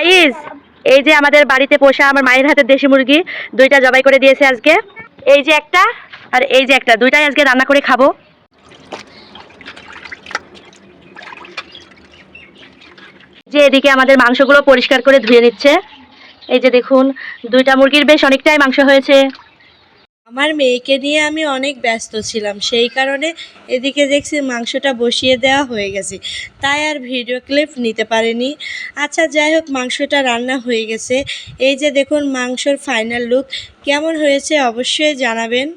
Guys, এই যে আমাদের বাড়িতে পোষা আমার মায়ের হাতের দেশি মুরগি দুইটা জবাই করে দিয়েছে আজকে। এই যে একটা আর এই যে একটা, দুইটাই আজকে রান্না করে খাবো। যে এদিকে আমাদের মাংসগুলো পরিষ্কার করে ধুয়ে নিচ্ছে। এই যে দেখুন, দুইটা মুরগির বেশ অনেকটাই মাংস হয়েছে। আমার মেয়েকে নিয়ে আমি অনেক ব্যস্ত ছিলাম, সেই কারণে এদিকে দেখছি মাংসটা বসিয়ে দেওয়া হয়ে গেছে, তাই আর ভিডিও ক্লিপ নিতে পারিনি। আচ্ছা যাই হোক, মাংসটা রান্না হয়ে গেছে। এই যে দেখুন মাংসর ফাইনাল লুক কেমন হয়েছে অবশ্যই জানাবেন।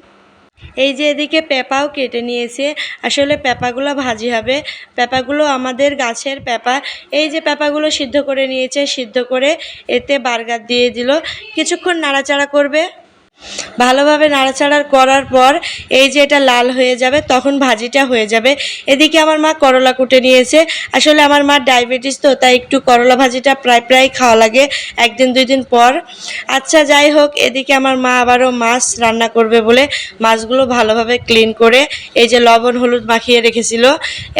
এই যে এদিকে পেঁপাও কেটে নিয়েছে, আসলে পেঁপাগুলো ভাজি হবে। পেঁপাগুলো আমাদের গাছের পেঁপা। এই যে পেঁপাগুলো সিদ্ধ করে নিয়েছে, সিদ্ধ করে এতে বার্গার দিয়ে দিল। কিছুক্ষণ নাড়াচাড়া করবে। ভালোভাবে নাড়াচাড়া করার পর এই যে এটা লাল হয়ে যাবে, তখন ভাজিটা হয়ে যাবে। এদিকে আমার মা করলা কুটে নিয়েছে। আসলে আমার মার ডায়াবেটিস, তো তাই একটু করলা ভাজিটা প্রায় খাওয়া লাগে একদিন দুই দিন পর। আচ্ছা যাই হোক, এদিকে আমার মা আবারও মাছ রান্না করবে বলে মাছগুলো ভালোভাবে ক্লিন করে এই যে লবণ হলুদ মাখিয়ে রেখেছিল,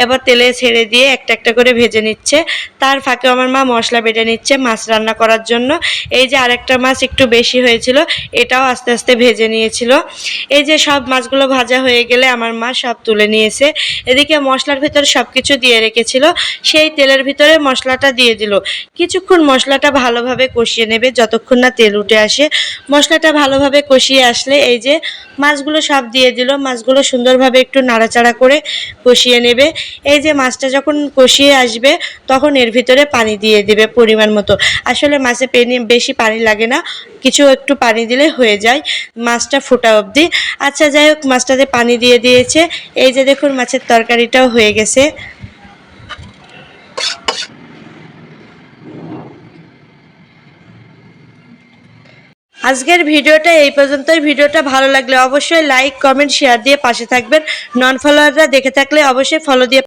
এবার তেলে ছেড়ে দিয়ে একটা একটা করে ভেজে নিচ্ছে। তার ফাঁকে আমার মা মশলা বেটে নিচ্ছে মাছ রান্না করার জন্য। এই যে আরেকটা মাছ একটু বেশি হয়েছিল, এটাও আস্তে আস্তে ভেজে নিয়েছিল। এই যে সব মাছগুলো ভাজা হয়ে গেলে আমার মা সব তুলে নিয়েছে। এদিকে মশলার ভিতরে সব কিছু দিয়ে রেখেছিল, সেই তেলের ভিতরে মশলাটা দিয়ে দিল। কিছুক্ষণ মশলাটা ভালোভাবে কষিয়ে নেবে, যতক্ষণ না তেল উঠে আসে। মশলাটা ভালোভাবে কষিয়ে আসলে এই যে মাছগুলো সব দিয়ে দিল। মাছগুলো সুন্দরভাবে একটু নাড়াচাড়া করে কষিয়ে নেবে। এই যে মাছটা যখন কষিয়ে আসবে, তখন এর ভিতরে পানি দিয়ে দেবে পরিমাণ মতো। আসলে মাছে বেশি পানি লাগে না, কিছু একটু পানি দিলে হয়ে যায় মাছটা ফোটা অবধি। আচ্ছা যাই হোক, মাছটাতে পানি দিয়ে দিয়েছে। এই যে দেখুন মাছের তরকারিটাও হয়ে গেছে। আজকের ভিডিওটা এই পর্যন্তই। ভিডিওটা ভালো লাগলে অবশ্যই লাইক কমেন্ট শেয়ার দিয়ে পাশে থাকবেন। নন ফলোয়াররা দেখে থাকলে অবশ্যই ফলো দিয়ে